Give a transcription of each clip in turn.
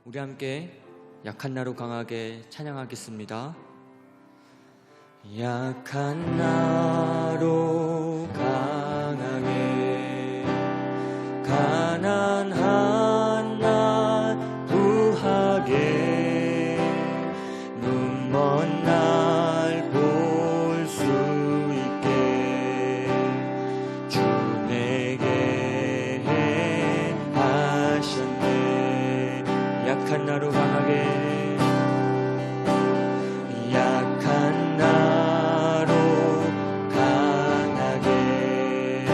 우리 함께 약한 나로 강하게 찬양하겠습니다. 약한 나로 강하게 가난한 나 구하게 눈먼 날 볼 수 있게 주 내게 하셨네. 약한 나로 강하게 약한 나로 강하게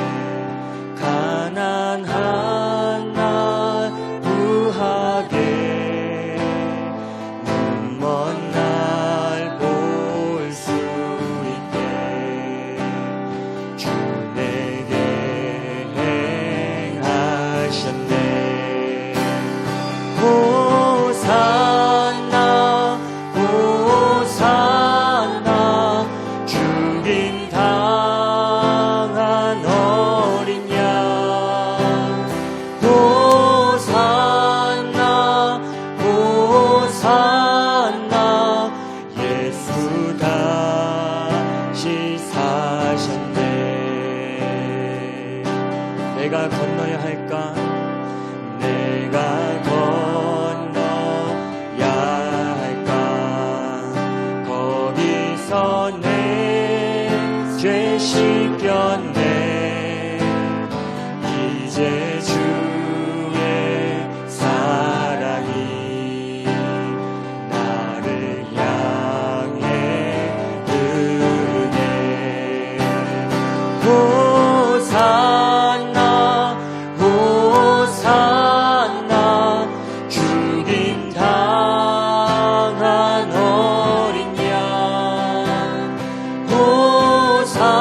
가난한 나 구하게 눈먼 날 볼 수 있게 주 내게 행하셨네. 호산나 호산나 죽임 당한 어린 양 호산나 호산나 예수 다시 사셨네. 내가 건너야 할까? 내가 건너야 할까? 거기서 내 죄 씻겼네. 이제 주의 사랑이 나를 향해 흐르네. 호산나 호산나 죽임 당한 어린 양 호산나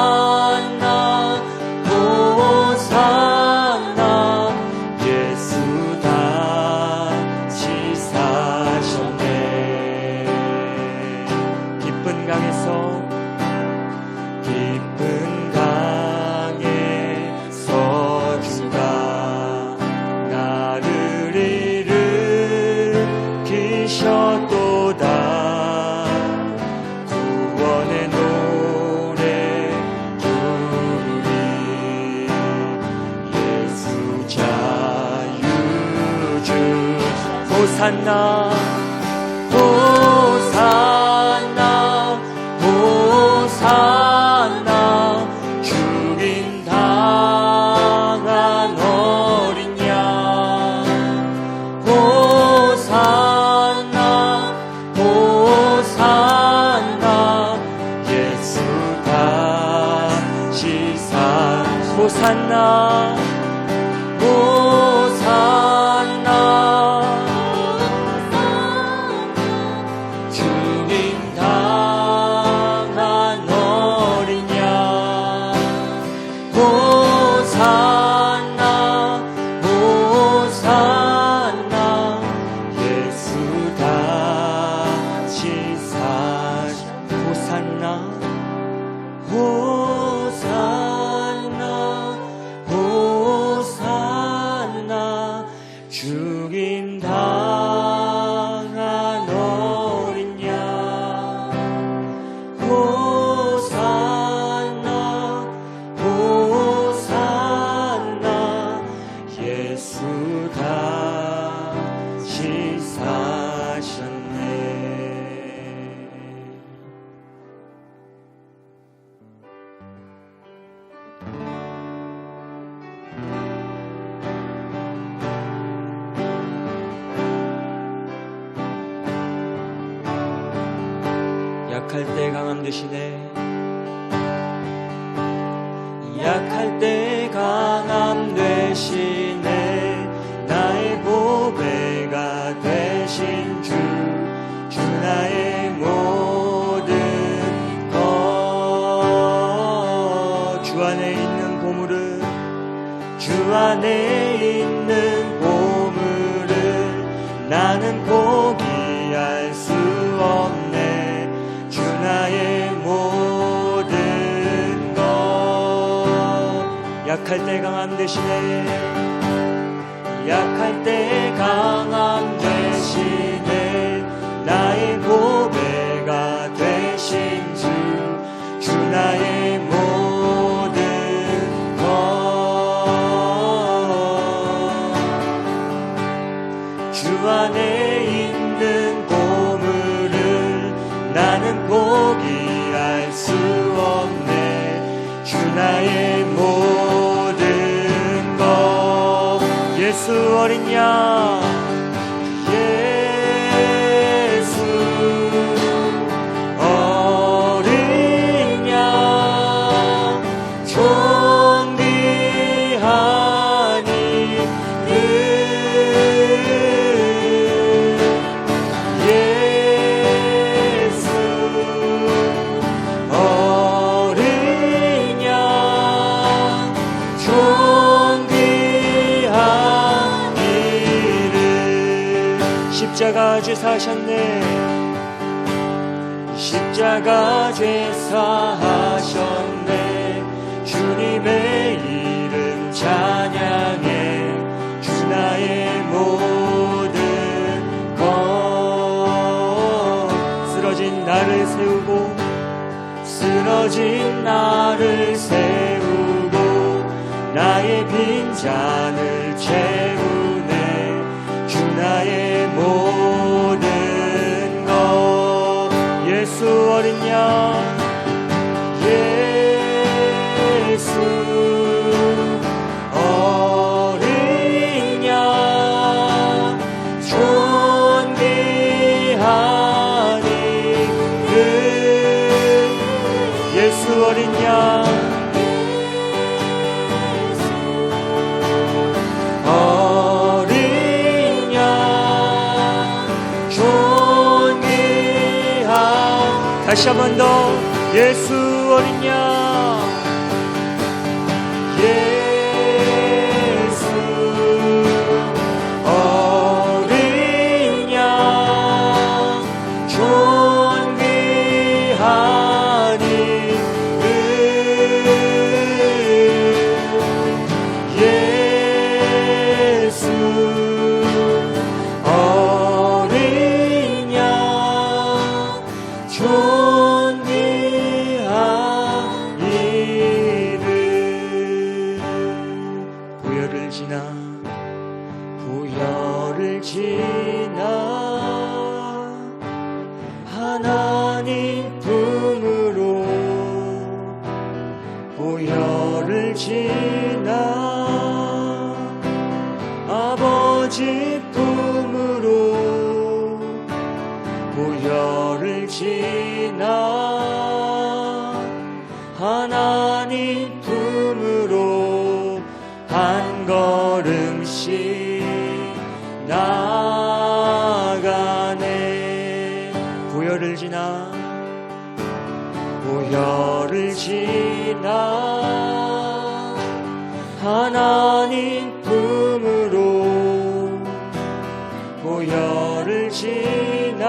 호산나 예수 다시 사셨네. 깊은 강에서 깊은 강에서 주가 나를 일으키셨도다. 구원의 노래 부르리. 예수 자유주 호산나 호산나 호산나 죽임 당한 어린 양 호산나 호산나 예수 다시 사 호산나 호산나 죽임 당한 어린 양 호산나 호산나 예수 다시 사셨 호산나 호산나 호산나 죽임 당한 어린 양 호산나 호산나 예수 다시 사셨네. 약할 때 강함 되시네. 약할 때 강함 되시네. 나의 보배가 되신 주 나의 모든 것. 주 안에 있는 보물을 주 안에 있는 보물을 나는 포기할 수 없네. 주 나의 모든 것. 약할 때 강함 되시네. 약할 때 강함 되시네. 주 안에 있는 보물을 나는 포기할 수 없네. 주 나의 모든 것. 예수 어린 양, 예수 어린 양, 존귀하니 예수 어린 양, 존귀하니를. 십자가 죄 사하셨네. 십자가 죄 사하셨네. 주님의 이름 찬양해. 주 나의 모든 것. 쓰러진 나를 세우고, 쓰러진 나를 세우고, 나의 빈잔을 채우네. 주 나의 모든 것. 예수 어린 양, 예수 어린 양, 존귀하니 그 예수 어린 양, 어린 양, 존귀한. 다시 한 번 더. 예수 어린 양, 예수 어린 양, 존귀하니 그 예수 어린 양, 존귀하니를. 보혈을 지나 보혈을 지나 하나님 품으로, 보혈을 지나 아버지 품으로, 보혈을 지나 하나님 품으로 한 걸음씩 나가네. 보혈을 지나 보혈을 지나 하나님 품으로, 보혈을 지나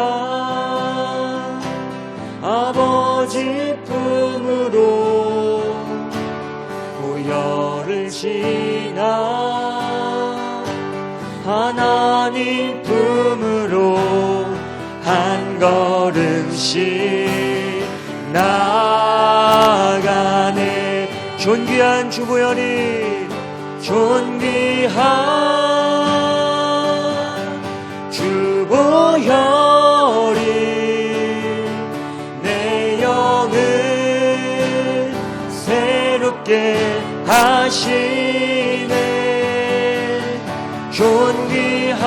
아버지 품으로, 보혈을 지나 하나님 품으로 한 걸음씩 나가네. 존귀한 주보혈이, 존귀한 주보혈이 내 영을 새롭게 하시네. 존귀한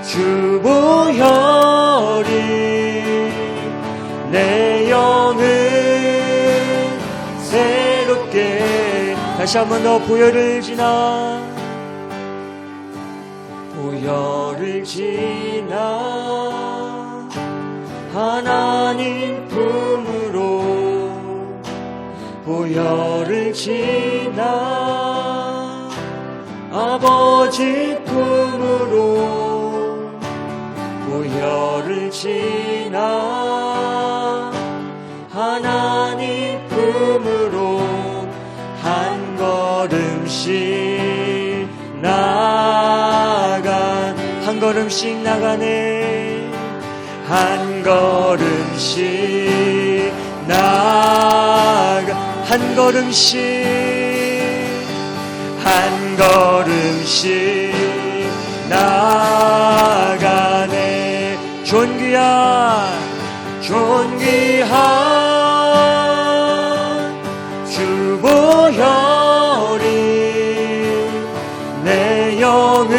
주보혈이 내 영을 새롭게. 다시 한 번 더. 보혈을 지나 보혈을 지나 하나님 품으로, 보혈을 지나 아버지 품으로, 보혈을 지나 하나님 품으로 한 걸음씩 나간. 한 걸음씩 나가네. 한 걸음씩 나가. 한 걸음씩, 한 걸음씩 나아가네. 존귀한 주 보혈이 내 영을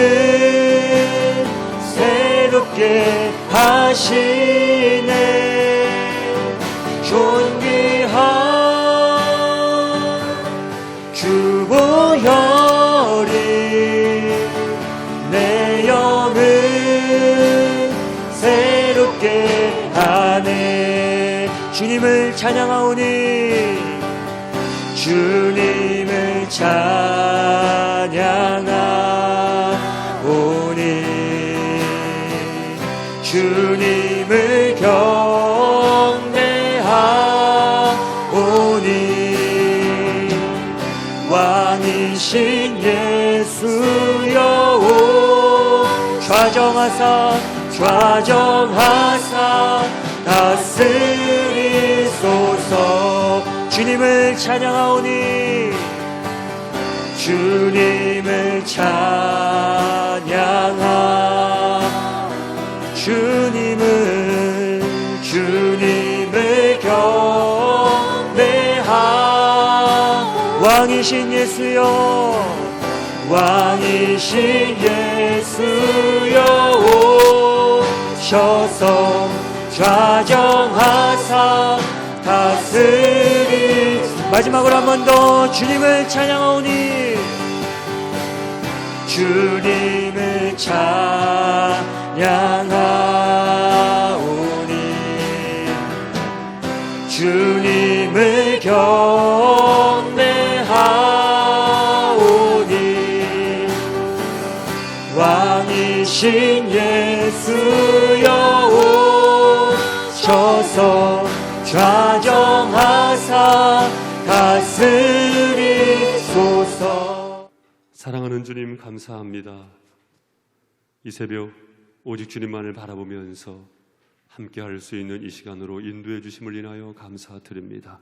새롭게 하시네. 존귀한 주 보혈이 내 영을 새롭게 하네. 주님을 찬양하오니 주님을 찬양하오니 주님을 경배하오니 왕이신 예수여 좌정하사 다스리소서. 주님을 찬양하오니 주님을 찬양하 주님을 경배하 왕이신 예수여 오셔서 좌정하사 다스리. 마지막으로 한 번 더 주님을 찬양하오니 주님을 찬양하오니 주님을 경배하오니 왕이신 예수여 오셔서 좌정하사 다스리소서. 사랑하는 주님 감사합니다. 이 새벽 오직 주님만을 바라보면서 함께할 수 있는 이 시간으로 인도해 주심을 인하여 감사드립니다.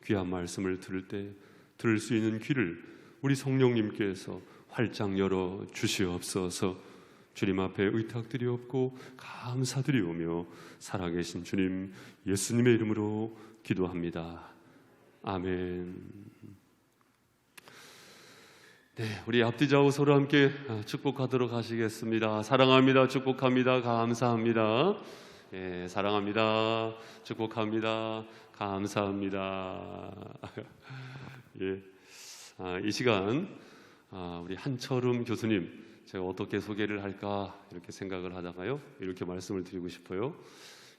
귀한 말씀을 들을 때 들을 수 있는 귀를 우리 성령님께서 활짝 열어 주시옵소서. 주님 앞에 의탁드리옵고 감사드리오며 살아계신 주님 예수님의 이름으로 기도합니다. 아멘. 네, 우리 앞뒤 좌우 서로 함께 축복하도록 하시겠습니다. 사랑합니다. 축복합니다. 감사합니다. 예, 사랑합니다. 축복합니다. 감사합니다. 예, 이 시간 우리 한철음 교수님 제가 어떻게 소개를 할까 이렇게 생각을 하다가요 이렇게 말씀을 드리고 싶어요.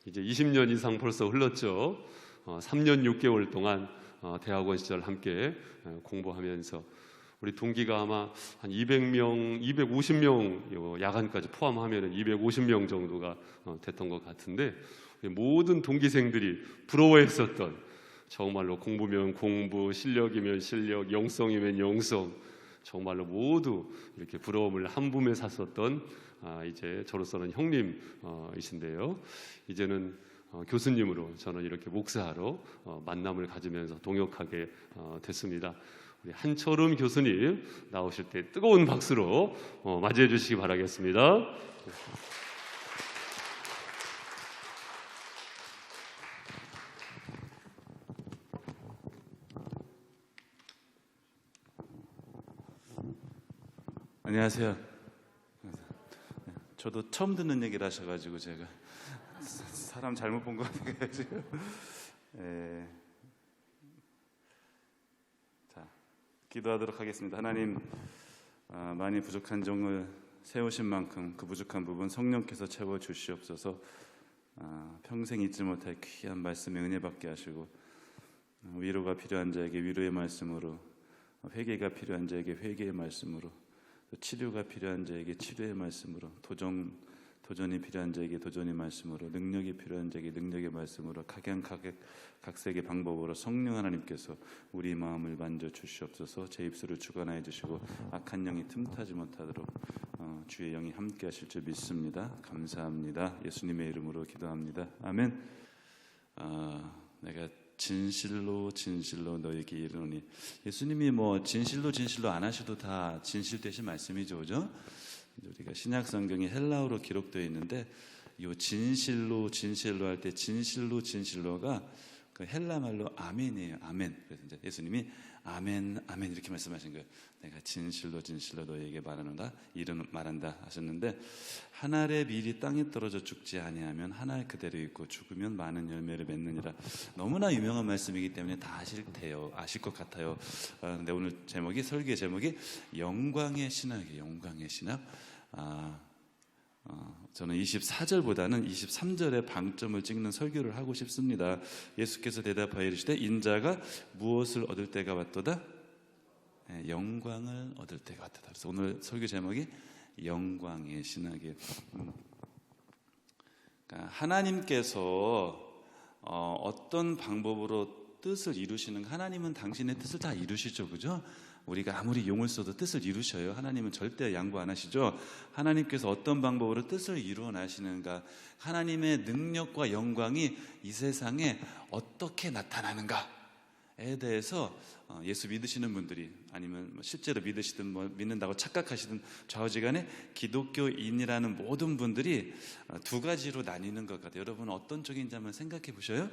이제 20년 이상 벌써 흘렀죠. 3년 6개월 동안 대학원 시절 함께 공부하면서 우리 동기가 아마 한 200명, 250명 야간까지 포함하면 250명 정도가 됐던 것 같은데 모든 동기생들이 부러워했었던 정말로 공부면 공부, 실력이면 실력, 영성이면 영성 정말로 모두 이렇게 부러움을 한 붐에 샀었던 이제 저로서는 형님이신데요. 이제는 교수님으로 저는 이렇게 목사로 만남을 가지면서 동역하게 됐습니다. 우리 한철음 교수님 나오실 때 뜨거운 박수로 맞이해 주시기 바라겠습니다. 안녕하세요. 저도 처음 듣는 얘기를 하셔가지고 제가 사람 잘못 본 것 같아가지고. 자, 기도하도록 하겠습니다. 하나님, 많이 부족한 종을 세우신 만큼 그 부족한 부분 성령께서 채워 주시옵소서. 평생 잊지 못할 귀한 말씀의 은혜 받게 하시고 위로가 필요한 자에게 위로의 말씀으로, 회개가 필요한 자에게 회개의 말씀으로, 치료가 필요한 자에게 치료의 말씀으로, 도전이 필요한 자에게 도전의 말씀으로, 능력이 필요한 자에게 능력의 말씀으로, 각색의 방법으로 성령 하나님께서 우리 마음을 만져 주시옵소서. 제 입술을 주관하여 주시고 악한 영이 틈타지 못하도록 주의 영이 함께 하실 줄 믿습니다. 감사합니다. 예수님의 이름으로 기도합니다. 아멘. 내가 진실로 진실로 너에게 이르노니. 예수님이 진실로 안 하셔도 다 진실되신 말씀이죠, 그죠? 우리가 신약 성경이 헬라어로 기록되어 있는데 이 진실로 할 때 진실로가 그 헬라 말로 아멘이에요. 아멘. 그래서 이제 예수님이 아멘 이렇게 말씀하신 거예요. 내가 진실로 너에게 말한다 하셨는데, 한 알의 밀이 땅에 떨어져 죽지 아니하면 한 알 그대로 있고 죽으면 많은 열매를 맺느니라. 너무나 유명한 말씀이기 때문에 다 아실 것 같아요. 근데 오늘 설교 제목이 영광의 신학이에요. 영광의 신학. 저는 24절보다는 23절에 방점을 찍는 설교를 하고 싶습니다. 예수께서 대답하여 이르시되 인자가 무엇을 얻을 때가 왔도다? 영광을 얻을 때가 왔도다. 그래서 오늘 설교 제목이 영광의 신학이에요. 그러니까 하나님께서 어떤 방법으로 뜻을 이루시는가? 하나님은 당신의 뜻을 다 이루시죠, 그죠? 우리가 아무리 용을 써도 뜻을 이루셔요. 하나님은 절대 양보 안 하시죠. 하나님께서 어떤 방법으로 뜻을 이루어 나시는가, 하나님의 능력과 영광이 이 세상에 어떻게 나타나는가에 대해서 예수 믿으시는 분들이, 아니면 실제로 믿으시든 믿는다고 착각하시든 좌우지간에 기독교인이라는 모든 분들이 두 가지로 나뉘는 것 같아요. 여러분 어떤 쪽인지 한번 생각해 보셔요.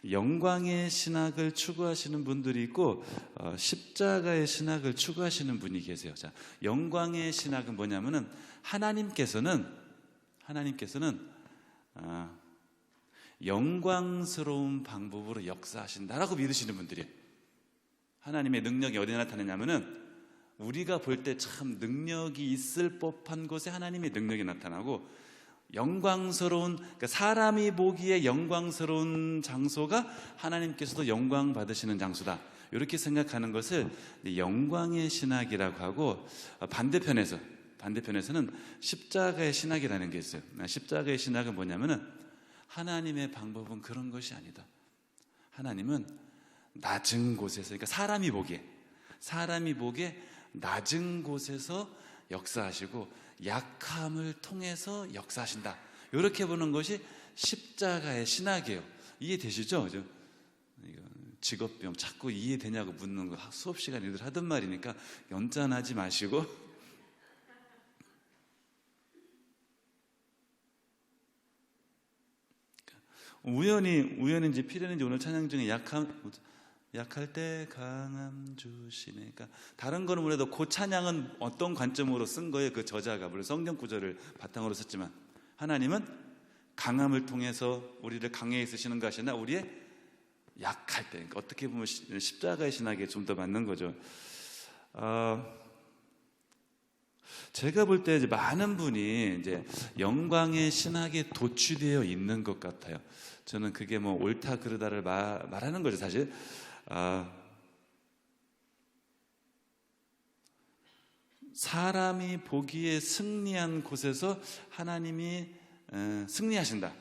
영광의 신학을 추구하시는 분들이 있고 십자가의 신학을 추구하시는 분이 계세요. 자, 영광의 신학은 뭐냐면은 하나님께서는 영광스러운 방법으로 역사하신다라고 믿으시는 분들이에요. 하나님의 능력이 어디에 나타나냐면은 우리가 볼 때 참 능력이 있을 법한 곳에 하나님의 능력이 나타나고, 영광스러운, 그러니까 사람이 보기에 영광스러운 장소가 하나님께서도 영광 받으시는 장소다, 이렇게 생각하는 것을 영광의 신학이라고 하고, 반대편에서는 십자가의 신학이라는 게 있어요. 십자가의 신학은 뭐냐면은 하나님의 방법은 그런 것이 아니다. 하나님은 낮은 곳에서, 그러니까 사람이 보기에 낮은 곳에서 역사하시고 약함을 통해서 역사하신다, 이렇게 보는 것이 십자가의 신학이에요. 이해되시죠? 직업병 자꾸 이해되냐고 묻는 거 수업 시간에 늘 하던 말이니까 연짠하지 마시고 우연인지 필연인지 오늘 찬양 중에 약할 때 강함 주시네. 그러니까 다른 거는 몰라도 그 찬양은 어떤 관점으로 쓴 거예요? 그 저자가 물론 성경 구절을 바탕으로 썼지만, 하나님은 강함을 통해서 우리를 강하게 쓰시는 것이 아니라 우리의 약할 때, 그러니까 어떻게 보면 십자가의 신학에 좀 더 맞는 거죠. 제가 볼 때 많은 분이 이제 영광의 신학에 도취되어 있는 것 같아요. 저는 그게 옳다 그르다를 말하는 거죠, 사실. 사람이 보기에 승리한 곳에서 하나님이 승리하신다.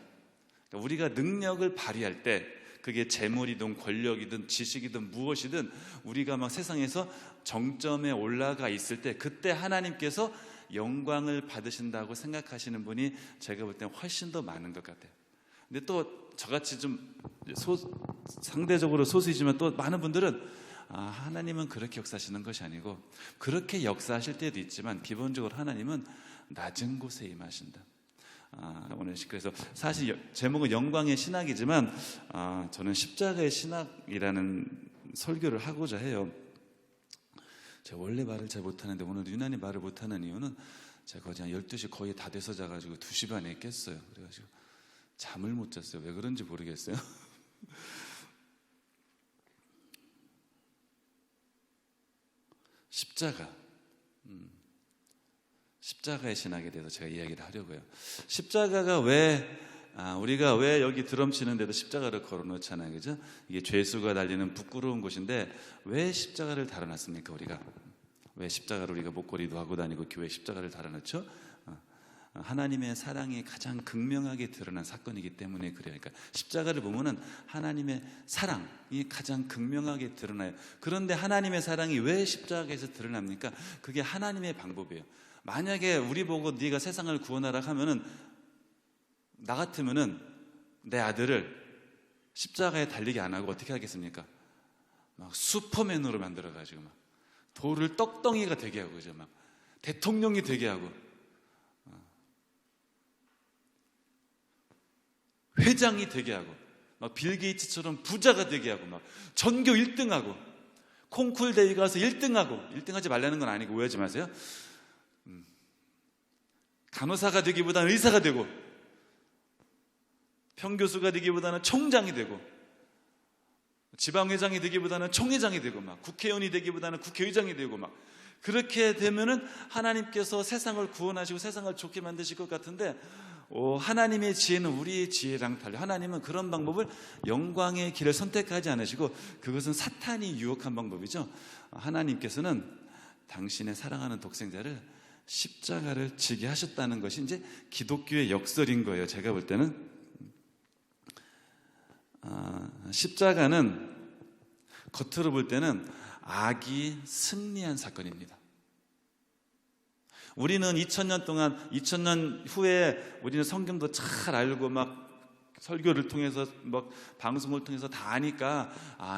그러니까 우리가 능력을 발휘할 때, 그게 재물이든 권력이든 지식이든 무엇이든 우리가 막 세상에서 정점에 올라가 있을 때, 그때 하나님께서 영광을 받으신다고 생각하시는 분이 제가 볼 때는 훨씬 더 많은 것 같아요. 근데 또 저같이 좀 상대적으로 소수이지만 또 많은 분들은 하나님은 그렇게 역사하시는 것이 아니고, 그렇게 역사하실 때도 있지만 기본적으로 하나님은 낮은 곳에 임하신다. 오늘 그래서 사실 제목은 영광의 신학이지만 저는 십자가의 신학이라는 설교를 하고자 해요. 제가 원래 말을 잘 못하는데 오늘 유난히 말을 못하는 이유는 제가 어제 12시 거의 다 돼서 자가지고 2시 반에 깼어요. 그래가지고 잠을 못 잤어요. 왜 그런지 모르겠어요. 십자가의 신학에 대해서 제가 이야기를 하려고요. 십자가가 우리가 왜 여기 드럼 치는데도 십자가를 걸어놓잖아요, 그죠? 이게 죄수가 달리는 부끄러운 곳인데 왜 십자가를 달아놨습니까? 왜 십자가를 우리가 목걸이도 하고 다니고 교회에 십자가를 달아놓죠? 하나님의 사랑이 가장 극명하게 드러난 사건이기 때문에 그래요. 그러니까 십자가를 보면은 하나님의 사랑이 가장 극명하게 드러나요. 그런데 하나님의 사랑이 왜 십자가에서 드러납니까? 그게 하나님의 방법이에요. 만약에 우리 보고 네가 세상을 구원하라 하면은 나 같으면은 내 아들을 십자가에 달리게 안 하고 어떻게 하겠습니까? 막 슈퍼맨으로 만들어가지고 막 돌을 떡덩이가 되게 하고, 그죠? 막 대통령이 되게 하고, 회장이 되게 하고, 막 빌 게이츠처럼 부자가 되게 하고, 막 전교 1등하고, 콩쿨 대회 가서 1등하고, 1등하지 말라는 건 아니고 오해하지 마세요. 간호사가 되기보다는 의사가 되고, 평교수가 되기보다는 총장이 되고, 지방회장이 되기보다는 총회장이 되고, 막 국회의원이 되기보다는 국회의장이 되고, 막 그렇게 되면은 하나님께서 세상을 구원하시고 세상을 좋게 만드실 것 같은데, 하나님의 지혜는 우리의 지혜랑 달리 하나님은 그런 방법을, 영광의 길을 선택하지 않으시고 그것은 사탄이 유혹한 방법이죠. 하나님께서는 당신의 사랑하는 독생자를 십자가를 지게 하셨다는 것이 이제 기독교의 역설인 거예요. 제가 볼 때는 십자가는 겉으로 볼 때는 악이 승리한 사건입니다. 우리는 2000년 동안, 2000년 후에 우리는 성경도 잘 알고 막 설교를 통해서 막 방송을 통해서 다 아니까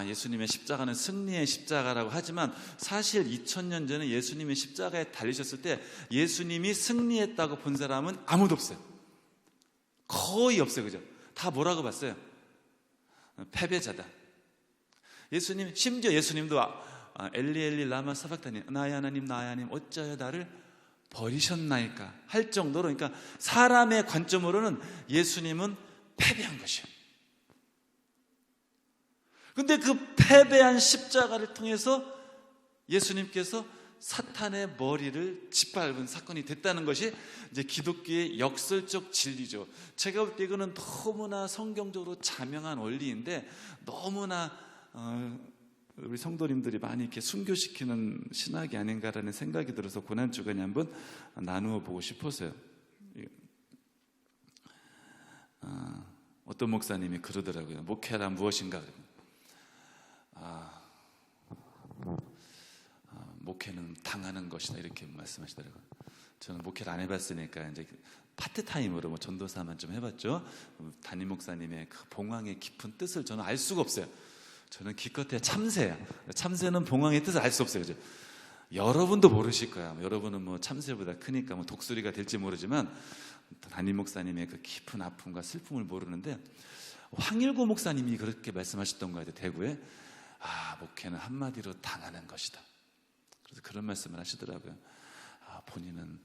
예수님의 십자가는 승리의 십자가라고 하지만, 사실 2000년 전에 예수님이 십자가에 달리셨을 때 예수님이 승리했다고 본 사람은 아무도 없어요. 거의 없어요. 그죠? 다 뭐라고 봤어요? 패배자다. 예수님, 심지어 예수님도 엘리 엘리 라마 사박다니, 나의 하나님 나의 하나님 어찌하여 나를 버리셨나이까 할 정도로, 그러니까 사람의 관점으로는 예수님은 패배한 것이에요. 근데 그 패배한 십자가를 통해서 예수님께서 사탄의 머리를 짓밟은 사건이 됐다는 것이 이제 기독교의 역설적 진리죠. 제가 볼 때 이거는 너무나 성경적으로 자명한 원리인데, 너무나 우리 성도님들이 많이 이렇게 순교시키는 신학이 아닌가라는 생각이 들어서 고난주간에 한번 나누어 보고 싶어서요. 어떤 목사님이 그러더라고요. 목회란 무엇인가? 목회는 당하는 것이다, 이렇게 말씀하시더라고요. 저는 목회를 안 해봤으니까 이제 파트타임으로 뭐 전도사만 좀 해봤죠. 담임 목사님의 그 봉황의 깊은 뜻을 저는 알 수가 없어요. 저는 기껏해 참새야. 참새는 봉황의 뜻을 알 수 없어요. 그죠? 여러분도 모르실 거야. 여러분은 뭐 참새보다 크니까 뭐 독수리가 될지 모르지만, 담임 목사님의 그 깊은 아픔과 슬픔을 모르는데, 황일구 목사님이 그렇게 말씀하셨던 거예요. 대구에. 목회는 한마디로 당하는 것이다. 그래서 그런 말씀을 하시더라고요. 본인은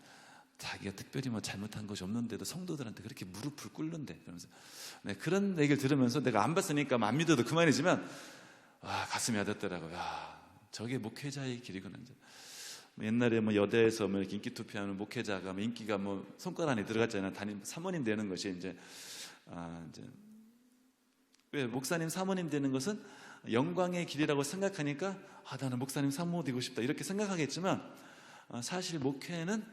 자기가 특별히 뭐 잘못한 것이 없는데도 성도들한테 그렇게 무릎을 꿇는데, 그러면서 그런 얘기를 들으면서 내가 안 봤으니까 안 믿어도 그만이지만 가슴이 아팠더라고요. 저게 목회자의 길이구나. 옛날에 뭐 여대에서 뭐 이렇게 인기 투표하는 목회자가 뭐 인기가 뭐 손가락 안에 들어갔잖아요. 담임 사모님 되는 것이 이제 왜 목사님 사모님 되는 것은 영광의 길이라고 생각하니까 나는 목사님 사모 되고 싶다 이렇게 생각하겠지만, 사실 목회는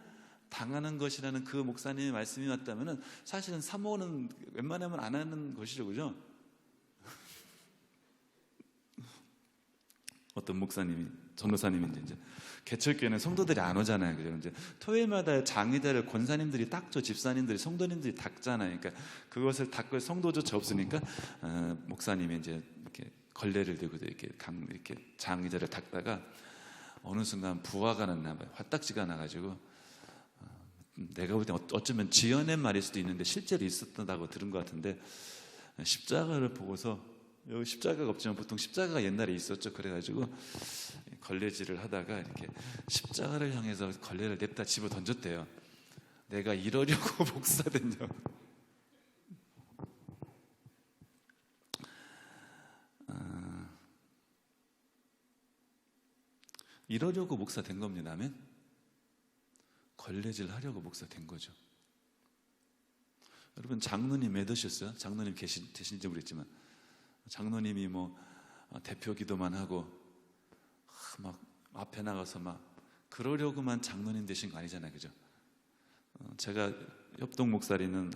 당하는 것이라는 그 목사님의 말씀이 맞다면은 사실은 사모는 웬만하면 안 하는 것이죠, 그죠? 어떤 목사님이, 전도사님인데 이제 개척교회는 성도들이 안 오잖아요, 그죠? 이제 토요일마다 장의자를 권사님들이 닦죠, 집사님들이, 성도님들이 닦잖아요. 그러니까 그것을 닦을 성도조차 없으니까 목사님이 이제 이렇게 걸레를 들고 이렇게 장의자를 닦다가 어느 순간 부화가 났나 봐요. 화딱지가 나가지고, 내가 볼 때 어쩌면 지어낸 말일 수도 있는데 실제로 있었다고 들은 것 같은데, 십자가를 보고서, 여기 십자가가 없지만 보통 십자가가 옛날에 있었죠. 그래가지고 걸레질을 하다가 이렇게 십자가를 향해서 걸레를 냅다 집어 던졌대요. 내가 이러려고 목사 됐냐고. 이러려고 목사 된 겁니다. 아멘. 걸레질 하려고 목사 된 거죠. 여러분, 장로님 믿으셨어요? 장로님 계신지 모르겠지만, 장로님이 뭐 대표 기도만 하고 막 앞에 나가서 막 그러려고만 장로님 되신 거 아니잖아요, 그죠? 제가 협동 목사리는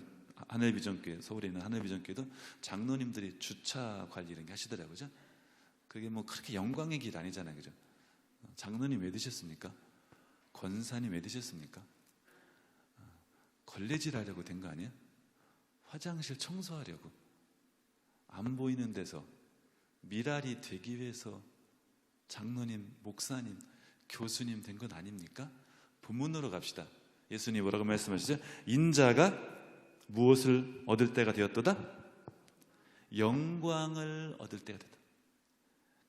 하늘비전교회, 서울에 있는 하늘비전교회도 장로님들이 주차 관리 이런 게 하시더라고요, 그죠? 그게 뭐 그렇게 영광의 길 아니잖아요, 그죠? 장로님 왜 드셨습니까? 권사님 왜 드셨습니까? 걸레질 하려고 된 거 아니에요? 화장실 청소하려고 안 보이는 데서 미랄이 되기 위해서 장로님, 목사님, 교수님 된 건 아닙니까? 본문으로 갑시다. 예수님 뭐라고 말씀하시죠? 인자가 무엇을 얻을 때가 되었도다? 영광을 얻을 때가 되었다.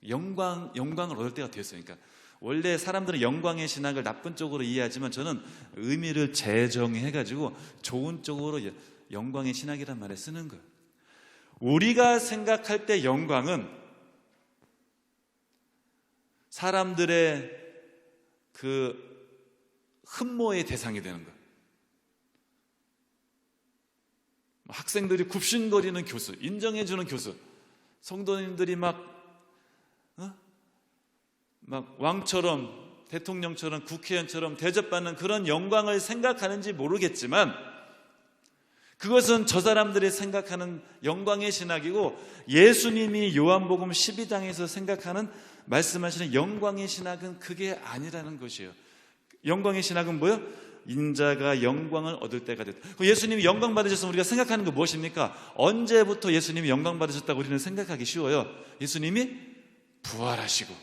영광을 얻을 때가 되었어요. 그러니까 원래 사람들은 영광의 신학을 나쁜 쪽으로 이해하지만 저는 의미를 재정해가지고 좋은 쪽으로 영광의 신학이란 말을 쓰는 거예요. 우리가 생각할 때 영광은 사람들의 그 흠모의 대상이 되는 거예요. 학생들이 굽신거리는 교수, 인정해주는 교수, 성도님들이 막 왕처럼, 대통령처럼, 국회의원처럼 대접받는 그런 영광을 생각하는지 모르겠지만 그것은 저 사람들이 생각하는 영광의 신학이고, 예수님이 요한복음 12장에서 생각하는 말씀하시는 영광의 신학은 그게 아니라는 것이에요. 영광의 신학은 뭐예요? 인자가 영광을 얻을 때가 됐다. 예수님이 영광 받으셨으면 우리가 생각하는 거 무엇입니까? 언제부터 예수님이 영광 받으셨다고 우리는 생각하기 쉬워요. 예수님이 부활하시고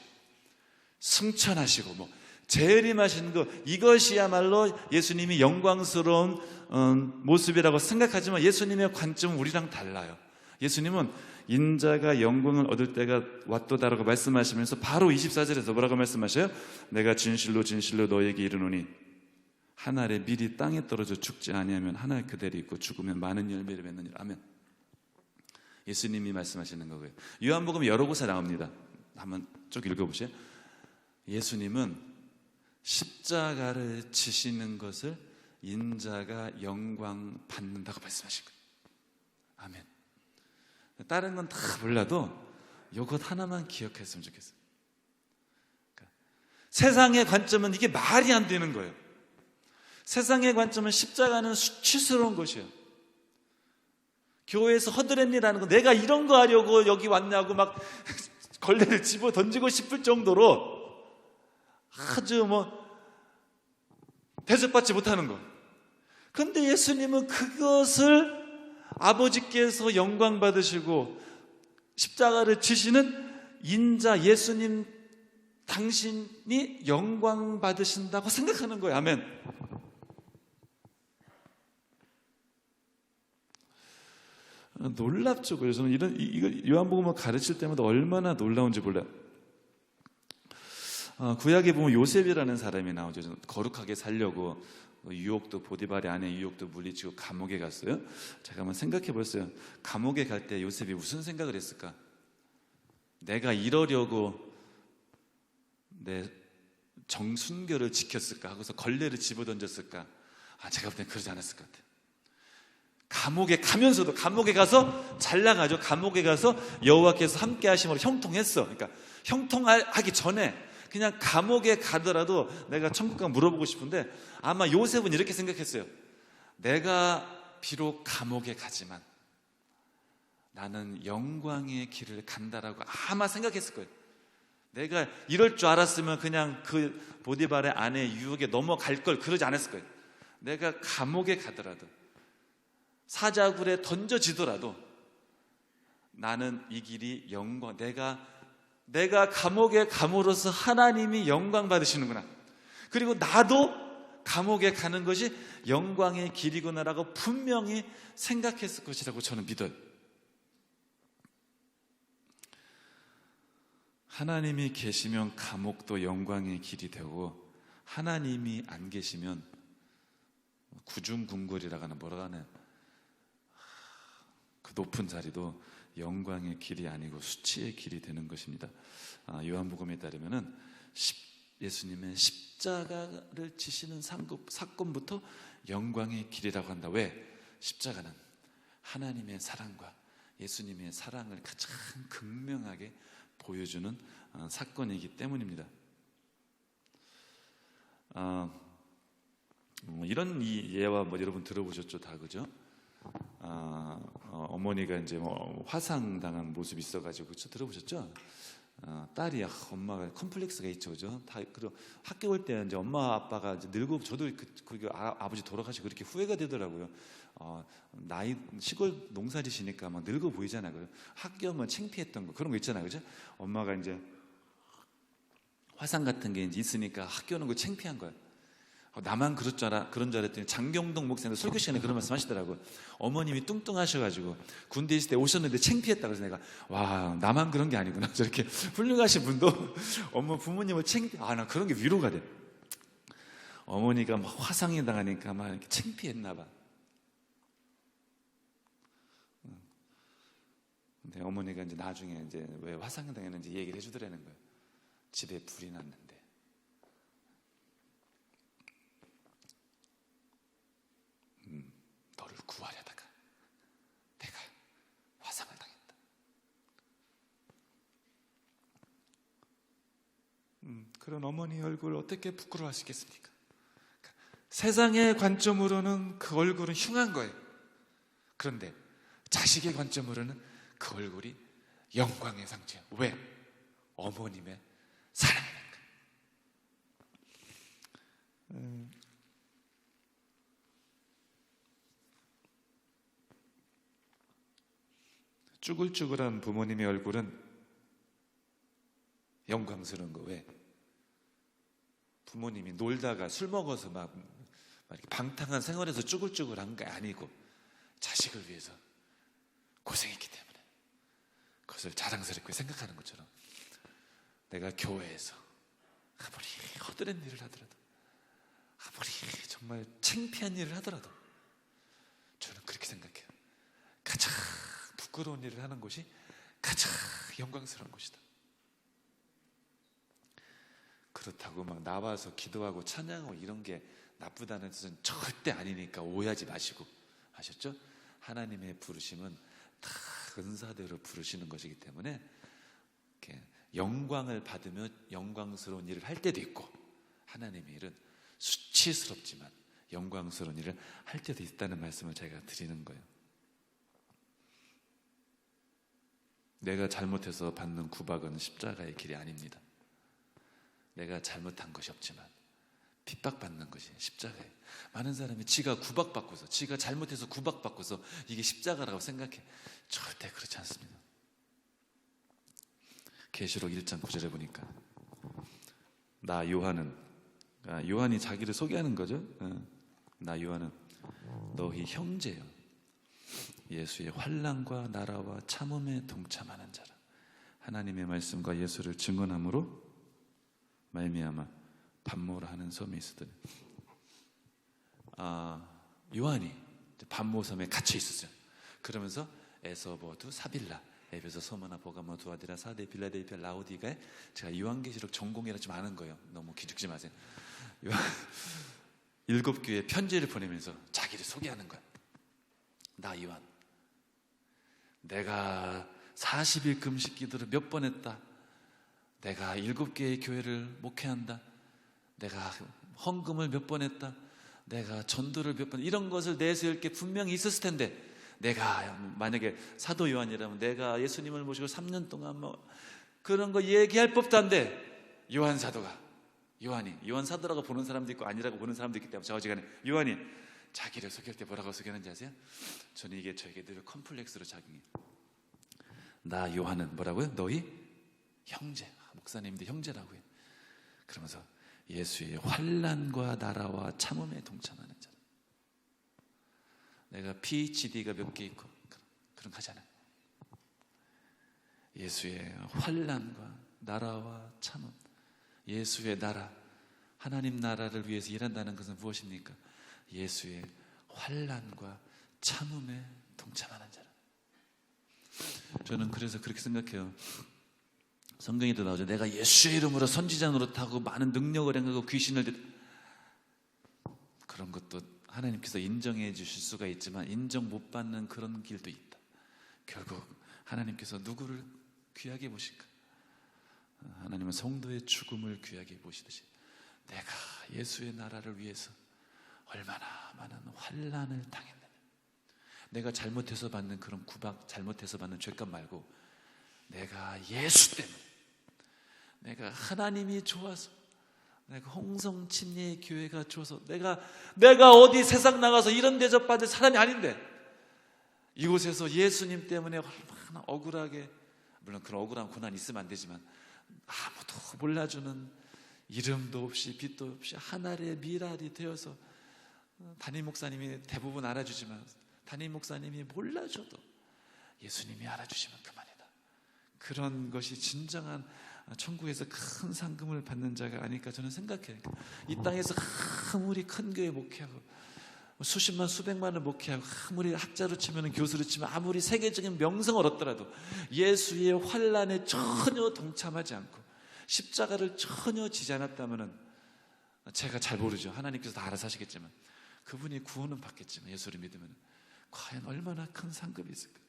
승천하시고 재림하신 것, 이것이야말로 예수님이 영광스러운 모습이라고 생각하지만 예수님의 관점은 우리랑 달라요. 예수님은 인자가 영광을 얻을 때가 왔도다라고 말씀하시면서 바로 24절에서 뭐라고 말씀하셔요? 내가 진실로 진실로 너에게 이르노니 한 알의 밀이 땅에 떨어져 죽지 아니하면 한 알 그대로 있고 죽으면 많은 열매를 맺느니라. 아멘. 예수님이 말씀하시는 거고요. 요한복음 여러 곳에 나옵니다. 한번 쭉 읽어보세요. 예수님은 십자가를 지시는 것을 인자가 영광 받는다고 말씀하신 거예요. 아멘. 다른 건 다 몰라도 이것 하나만 기억했으면 좋겠어요. 그러니까 세상의 관점은 이게 말이 안 되는 거예요. 세상의 관점은 십자가는 수치스러운 것이에요. 교회에서 허드렛일하는 거, 내가 이런 거 하려고 여기 왔냐고 막 걸레를 집어 던지고 싶을 정도로 아주 대접받지 못하는 거. 그런데 예수님은 그것을 아버지께서 영광 받으시고 십자가를 지시는 인자 예수님 당신이 영광 받으신다고 생각하는 거예요. 아멘. 놀랍죠. 그래서 저는 이거 요한복음을 가르칠 때마다 얼마나 놀라운지 몰라요. 구약에 보면 요셉이라는 사람이 나오죠. 거룩하게 살려고 유혹도, 보디발의 아내 유혹도 물리치고 감옥에 갔어요. 제가 한번 생각해 봤어요. 감옥에 갈 때 요셉이 무슨 생각을 했을까? 내가 이러려고 내 정순결을 지켰을까 하고서 걸레를 집어던졌을까? 제가 볼 땐 그러지 않았을 것 같아요. 감옥에 가면서도, 감옥에 가서 잘 나가죠. 감옥에 가서 여호와께서 함께 하심으로 형통했어. 그러니까 형통하기 전에 그냥 감옥에 가더라도 내가 천국 가 물어보고 싶은데, 아마 요셉은 이렇게 생각했어요. 내가 비록 감옥에 가지만 나는 영광의 길을 간다라고 아마 생각했을 거예요. 내가 이럴 줄 알았으면 그냥 그 보디발의 아내 유혹에 넘어갈 걸, 그러지 않았을 거예요. 내가 감옥에 가더라도, 사자굴에 던져지더라도 나는 이 길이 영광, 내가 감옥에 감으로써 하나님이 영광 받으시는구나, 그리고 나도 감옥에 가는 것이 영광의 길이구나라고 분명히 생각했을 것이라고 저는 믿어요. 하나님이 계시면 감옥도 영광의 길이 되고, 하나님이 안 계시면 구중궁궐이라고 하는, 뭐라고 하나요? 그 높은 자리도 영광의 길이 아니고 수치의 길이 되는 것입니다. 요한복음에 따르면은 예수님의 십자가를 지시는 사건부터 영광의 길이라고 한다. 왜? 십자가는 하나님의 사랑과 예수님의 사랑을 가장 극명하게 보여주는 사건이기 때문입니다. 이런 이 예와 여러분 들어보셨죠, 다, 그죠? 어머니가 이제 화상 당한 모습이 있어가지고, 그쵸? 들어보셨죠? 딸이 엄마가 컴플렉스가 있죠, 그죠? 다 그리고 학교 올 때 이제 엄마 아빠가 이제 늙고 저도 아버지 돌아가시고 그렇게 후회가 되더라고요. 나이 시골 농사지시니까 막 늙어 보이잖아요. 그죠? 학교 오면 창피했던 거 그런 거 있잖아요, 그죠? 엄마가 이제 화상 같은 게 이제 있으니까 학교 오는 거 창피한 거예요. 나만 그런 줄 알았더니 장경동 목사님 설교 시간에 그런 말씀 하시더라고요. 어머님이 뚱뚱하셔가지고 군대 있을 때 오셨는데 창피했다. 그래서 내가 와, 나만 그런 게 아니구나. 저렇게 훌륭하신 분도 부모님을 나 그런 게 위로가 돼. 어머니가 막 화상이 당하니까 막 이렇게 창피했나 봐. 근데 어머니가 이제 나중에 이제 왜 화상이 당했는지 얘기를 해주더라는 거예요. 집에 불이 났는데 너를 구하려다가 내가 화상을 당했다. 그런 어머니 얼굴 어떻게 부끄러워하시겠습니까? 세상의 관점으로는 그 얼굴은 흉한 거예요. 그런데 자식의 관점으로는 그 얼굴이 영광의 상징이에요. 왜? 어머님의 사랑이니까. 쭈글쭈글한 부모님의 얼굴은 영광스러운 거. 왜? 부모님이 놀다가 술 먹어서 막 이렇게 방탕한 생활에서 쭈글쭈글한 게 아니고 자식을 위해서 고생했기 때문에 그것을 자랑스럽게 생각하는 것처럼 내가 교회에서 아무리 허드렛 일을 하더라도 아무리 정말 창피한 일을 하더라도 저는 그렇게 생각해요. 가장 부끄러운 일을 하는 것이 가장 영광스러운 것이다. 그렇다고 막 나와서 기도하고 찬양하고 이런 게 나쁘다는 뜻은 절대 아니니까 오해하지 마시고, 아셨죠? 하나님의 부르심은 다 은사대로 부르시는 것이기 때문에 이렇게 영광을 받으며 영광스러운 일을 할 때도 있고, 하나님의 일은 수치스럽지만 영광스러운 일을 할 때도 있다는 말씀을 제가 드리는 거예요. 내가 잘못해서 받는 구박은 십자가의 길이 아닙니다. 내가 잘못한 것이 없지만 핍박받는 것이 십자가예요. 많은 사람이 지가 구박받고서, 지가 잘못해서 구박받고서 이게 십자가라고 생각해. 절대 그렇지 않습니다. 계시록 1장 9절에 보니까 나 요한이 자기를 소개하는 거죠. 나 요한은 너희 형제요, 예수의 환난과 나라와 참음에 동참하는 자라. 하나님의 말씀과 예수를 증언함으로 말미암아 반모라 하는 섬에 있었더니, 요한이 반모섬에 갇혀 있었어요. 그러면서 에서버두 사빌라, 에베소, 소마나, 보가모, 두아디라, 사데, 빌라델피아, 라오디가에, 제가 요한계시록 전공이라 좀 아는 거예요. 너무 기죽지 마세요. 7교회에 편지를 보내면서 자기를 소개하는 거야. 나 요한, 내가 40일 금식 기도를 몇 번 했다. 내가 7개의 교회를 목회한다. 내가 헌금을 몇 번 했다. 내가 전도를 몇 번, 이런 것을 내세울 게 분명히 있었을 텐데, 내가 만약에 사도 요한이라면 내가 예수님을 모시고 3년 동안 그런 거 얘기할 법도 한데, 요한 사도라고 보는 사람도 있고 아니라고 보는 사람도 있기 때문에 저지간에 요한이 자기를 소개할 때 뭐라고 소개하는지 아세요? 저는 이게 저에게 늘 컴플렉스로 작용해요. 나 요한은 뭐라고요? 너희 형제, 목사님들 형제라고 해요. 그러면서 예수의 환난과 나라와 참음에 동참하는 자. 내가 PhD가 몇 개 있고 그런 거 하잖아요. 예수의 환난과 나라와 참음, 예수의 나라, 하나님 나라를 위해서 일한다는 것은 무엇입니까? 예수의 환난과 참음에 동참하는 자라. 저는 그래서 그렇게 생각해요. 성경에도 나오죠. 내가 예수의 이름으로 선지자 노릇하고 많은 능력을 행하고 귀신을 그런 것도 하나님께서 인정해 주실 수가 있지만 인정 못 받는 그런 길도 있다. 결국 하나님께서 누구를 귀하게 보실까? 하나님은 성도의 죽음을 귀하게 보시듯이 내가 예수의 나라를 위해서 얼마나 많은 환난을 당했느냐. 내가 잘못해서 받는 그런 구박, 잘못해서 받는 죄값 말고 내가 예수 때문에 내가 하나님이 좋아서, 내가 홍성 침례 교회가 좋아서, 내가 어디 세상 나가서 이런 대접받을 사람이 아닌데 이곳에서 예수님 때문에 얼마나 억울하게, 물론 그런 억울한 고난이 있으면 안 되지만 아무도 몰라주는, 이름도 없이 빛도 없이 하늘의 미랄이 되어서, 담임 목사님이 대부분 알아주지만 담임 목사님이 몰라줘도 예수님이 알아주시면 그만이다. 그런 것이 진정한 천국에서 큰 상금을 받는 자가 아닐까 저는 생각해요. 이 땅에서 아무리 큰 교회 목회하고 수십만 수백만을 목회하고 아무리 학자로 치면 교수로 치면 아무리 세계적인 명성을 얻더라도 예수의 환난에 전혀 동참하지 않고 십자가를 전혀 지지 않았다면, 제가 잘 모르죠. 하나님께서 다 알아서 하시겠지만 그분이 구원은 받겠지만 예수를 믿으면 과연 얼마나 큰 상급이 있을까.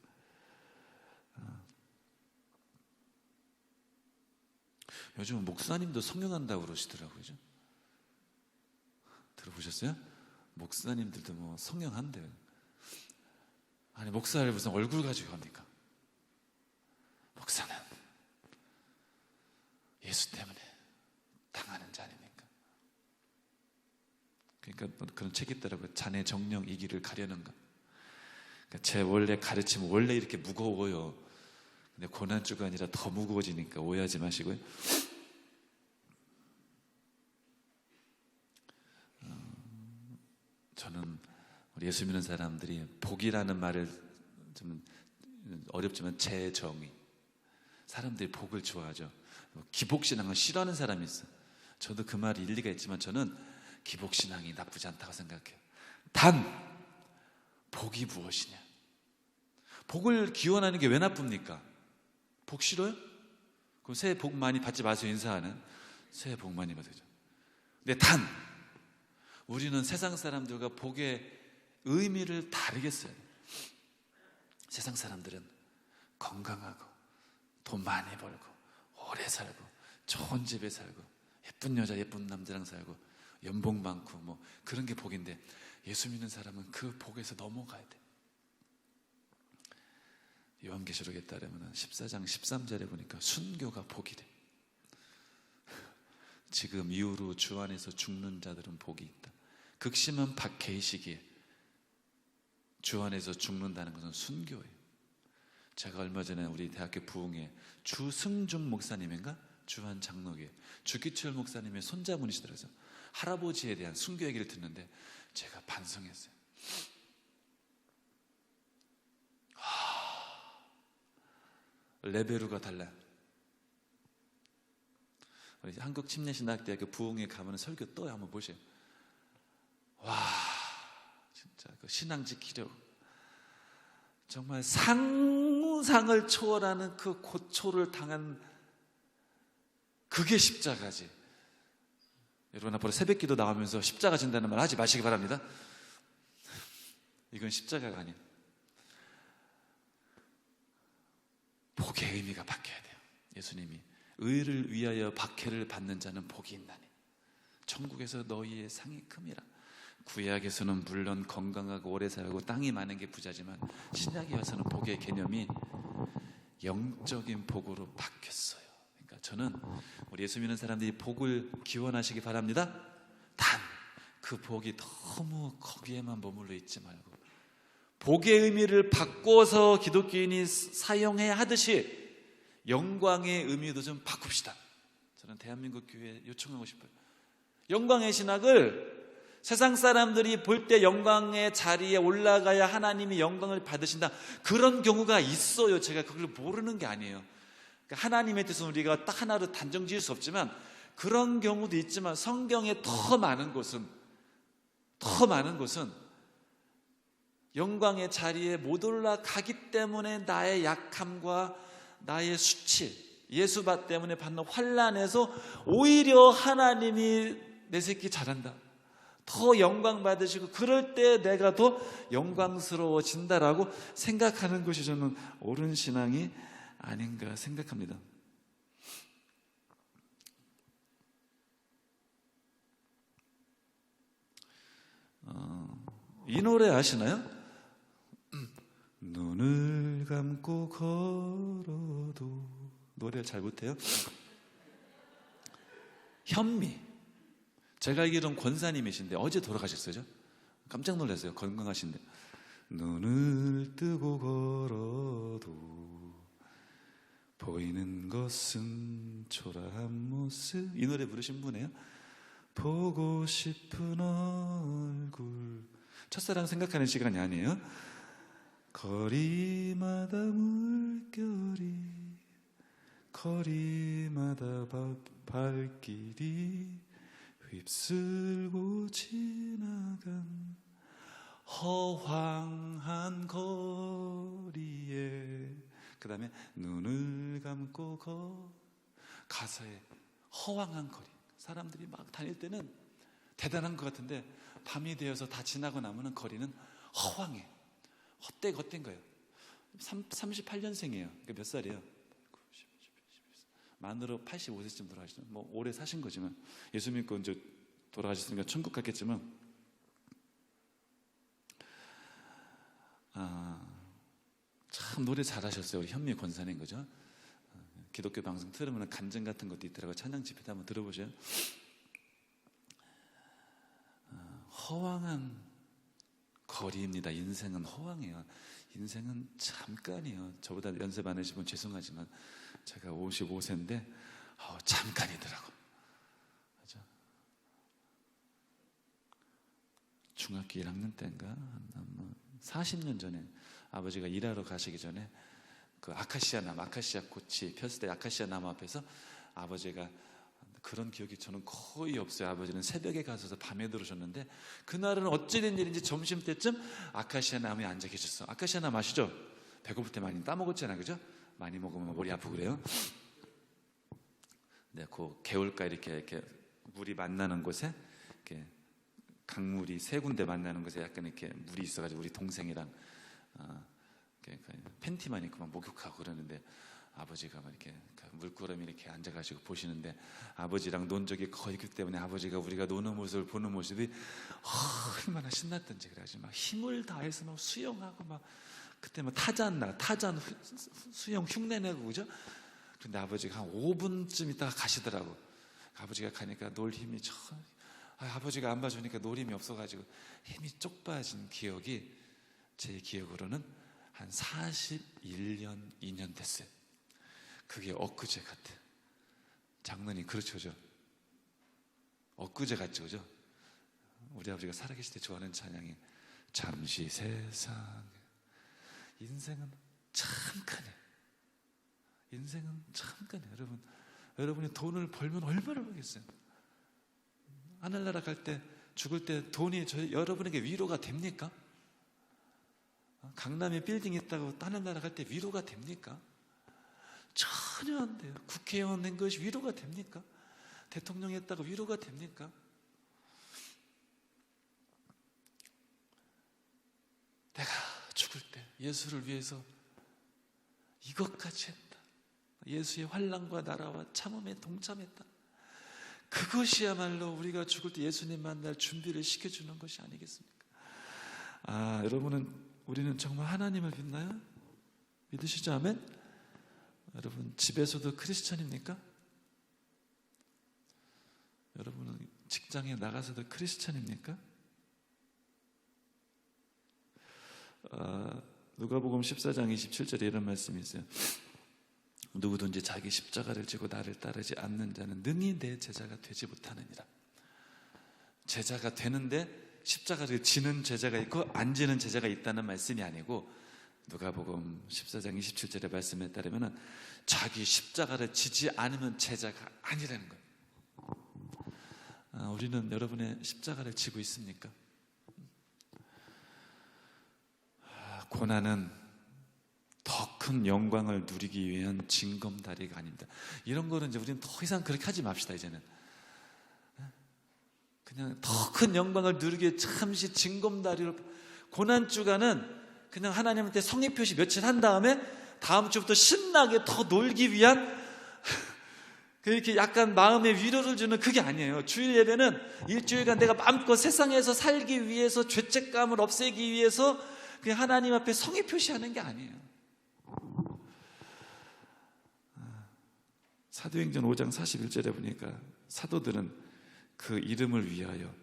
요즘 목사님도 성령한다고 그러시더라고요. 그죠? 들어보셨어요? 목사님들도 뭐 성령한대요. 아니, 목사를 무슨 얼굴 가지고 합니까? 목사는 예수 때문에 당하는 자 아닙니까? 그러니까 그런 책이 있더라고요. 자네 정령 이 길을 가려는 것. 그러니까 제 원래 가르침은 원래 이렇게 무거워요. 근데 고난주가 아니라 더 무거워지니까 오해하지 마시고요. 저는 우리 예수 믿는 사람들이 복이라는 말을 좀 어렵지만 재정의, 사람들이 복을 좋아하죠. 기복신앙을 싫어하는 사람이 있어요. 저도 그 말이 일리가 있지만 저는 기복신앙이 나쁘지 않다고 생각해요. 단 복이 무엇이냐? 복을 기원하는 게 왜 나쁩니까? 복 싫어요? 그럼 새해 복 많이 받지 마세요. 인사하는 새해 복 많이 받으죠. 근데 단 우리는 세상 사람들과 복의 의미를 다르겠어요. 세상 사람들은 건강하고 돈 많이 벌고 오래 살고 좋은 집에 살고 예쁜 여자 예쁜 남자랑 살고 연봉 많고 뭐 그런 게 복인데, 예수 믿는 사람은 그 복에서 넘어가야 돼. 요한계시록에 따르면 14장 13절에 보니까 순교가 복이래. 지금 이후로 주 안에서 죽는 자들은 복이 있다. 극심한 박해의 시기에 주 안에서 죽는다는 것은 순교예요. 제가 얼마 전에 우리 대학교 부흥회 주승중 목사님인가? 주한 장로교회 주기철 목사님의 손자분이시더라고요. 할아버지에 대한 순교 얘기를 듣는데 제가 반성했어요. 레베루가 달라. 우리 한국침례신학대학교 부흥회 가면 설교 또 한번 보세요. 와, 진짜 그 신앙 지키려고 정말 상상을 초월하는 그 고초를 당한, 그게 십자가지. 여러분 앞으로 새벽기도 나오면서 십자가 진다는 말 하지 마시기 바랍니다. 이건 십자가가 아니에요. 복의 의미가 바뀌어야 돼요. 예수님이 의를 위하여 박해를 받는 자는 복이 있나니 천국에서 너희의 상이 큼이라. 구약에서는 물론 건강하고 오래 살고 땅이 많은 게 부자지만 신약에 와서는 복의 개념이 영적인 복으로 바뀌었어요. 그러니까 저는 우리 예수 믿는 사람들이 복을 기원하시기 바랍니다. 단 그 복이 너무 거기에만 머물러 있지 말고 복의 의미를 바꿔서 기독교인이 사용해야 하듯이 영광의 의미도 좀 바꿉시다. 저는 대한민국 교회에 요청하고 싶어요. 영광의 신학을 세상 사람들이 볼 때 영광의 자리에 올라가야 하나님이 영광을 받으신다, 그런 경우가 있어요. 제가 그걸 모르는 게 아니에요. 그러니까 하나님의 뜻은 우리가 딱 하나로 단정 지을 수 없지만 그런 경우도 있지만 성경에 더 많은 것은 영광의 자리에 못 올라가기 때문에 나의 약함과 나의 수치, 예수 때문에 받는 환난에서 오히려 하나님이 내 새끼 잘한다, 더 영광 받으시고 그럴 때 내가 더 영광스러워진다라고 생각하는 것이 저는 옳은 신앙이 아닌가 생각합니다. 이 노래 아시나요? 눈을 감고 걸어도, 노래를 잘 못해요? 현미. 제가 알기로는 권사님이신데 어제 돌아가셨어요. 깜짝 놀랐어요. 건강하신데. 눈을 뜨고 걸어도 보이는 것은 초라한 모습. 이 노래 부르신 분이에요. 보고 싶은 얼굴. 첫사랑 생각하는 시간이 아니에요. 거리마다 물결이, 거리마다 발길이 휩쓸고 지나간 허황한 거리에. 그 다음에 눈을 감고 가사에 허황한 거리. 사람들이 막 다닐 때는 대단한 것 같은데 밤이 되어서 다 지나고 나면은 거리는 허황해. 헛된 거예요. 38년생이에요. 몇 살이에요? 만으로 85세쯤 돌아가시죠. 뭐 오래 사신 거지만, 예수 믿고 이제 돌아가셨으니까 천국 갔겠지만, 참 노래 잘하셨어요. 우리 현미 권사님, 그죠? 기독교 방송 틀으면 간증 같은 것도 있더라고요. 찬양 집회 때 한번 들어보세요. 허황한 거리입니다. 인생은 허황해요. 인생은 잠깐이에요. 저보다 연세 많으시면 죄송하지만 제가 55세인데 잠깐이더라고. 맞아. 중학교 1학년 때인가 40년 전에 아버지가 일하러 가시기 전에 그 아카시아 꽃이 폈을 때 아카시아 나무 앞에서 아버지가, 그런 기억이 저는 거의 없어요. 아버지는 새벽에 가셔서 밤에 들어오셨는데 그날은 어찌된 일인지 점심때쯤 아카시아 나무에 앉아 계셨어. 아카시아 나무 아시죠? 배고플 때 많이 따먹었잖아요, 그죠? 많이 먹으면 머리 아프고 그래요. 네, 그 개울가 이렇게 물이 만나는 곳에 이렇게 강물이 세 군데 만나는 곳에 약간 이렇게 물이 있어가지고 우리 동생이랑 팬티만 입고 막 목욕하고 그러는데 아버지가 막 이렇게 물구름이 이렇게 앉아가지고 보시는데 아버지랑 논 적이 거의 있기 때문에 아버지가 우리가 노는 모습을 보는 모습이 얼마나 신났던지 그래가지고 막 힘을 다해서 막 수영하고 막 그때 막 타잔 수영 흉내내고 그죠? 근데 아버지가 한 5분쯤 있다가 가시더라고. 아버지가 가니까 놀 힘이 아버지가 안 봐주니까 놀 힘이 없어가지고 힘이 쪽 빠진 기억이 제 기억으로는 한 41년, 2년 됐어요. 그게 엊그제 같아. 장로님 그렇죠, 그죠? 엊그제 같죠, 그죠? 우리 아버지가 살아계실 때 좋아하는 찬양이 잠시 세상. 인생은 잠깐이에요. 인생은 잠깐이에요. 여러분이 돈을 벌면 얼마나 벌겠어요? 하늘나라 갈 때, 죽을 때 돈이 여러분에게 위로가 됩니까? 강남에 빌딩 있다고 하늘나라 갈 때 위로가 됩니까? 전혀 안 돼요. 국회의원 된 것이 위로가 됩니까? 대통령 했다고 위로가 됩니까? 내가 죽을 때 예수를 위해서 이것까지 했다. 예수의 환난과 나라와 참음에 동참했다. 그것이야말로 우리가 죽을 때 예수님 만날 준비를 시켜주는 것이 아니겠습니까? 우리는 정말 하나님을 믿나요? 믿으시죠? 아멘? 여러분 집에서도 크리스찬입니까? 여러분은 직장에 나가서도 크리스찬입니까? 누가복음 14장 27절에 이런 말씀이 있어요. 누구든지 자기 십자가를 지고 나를 따르지 않는 자는 능히 내 제자가 되지 못하느니라. 제자가 되는데 십자가를 지는 제자가 있고 안 지는 제자가 있다는 말씀이 아니고, 누가복음 14장 27절의 말씀에 따르면 자기 십자가를 지지 않으면 제자가 아니라는 거예요. 우리는 여러분의 십자가를 지고 있습니까? 고난은 더 큰 영광을 누리기 위한 징검다리가 아닙니다. 이런 거는 이제 우리는 더 이상 그렇게 하지 맙시다. 이제는 그냥 더 큰 영광을 누리기 위해 잠시 징검다리로, 고난 주간은 그냥 하나님한테 성의표시 며칠 한 다음에 다음 주부터 신나게 더 놀기 위한 그렇게 약간 마음의 위로를 주는, 그게 아니에요. 주일 예배는 일주일간 내가 마음껏 세상에서 살기 위해서, 죄책감을 없애기 위해서 그냥 하나님 앞에 성의표시 하는 게 아니에요. 사도행전 5장 41절에 보니까 사도들은 그 이름을 위하여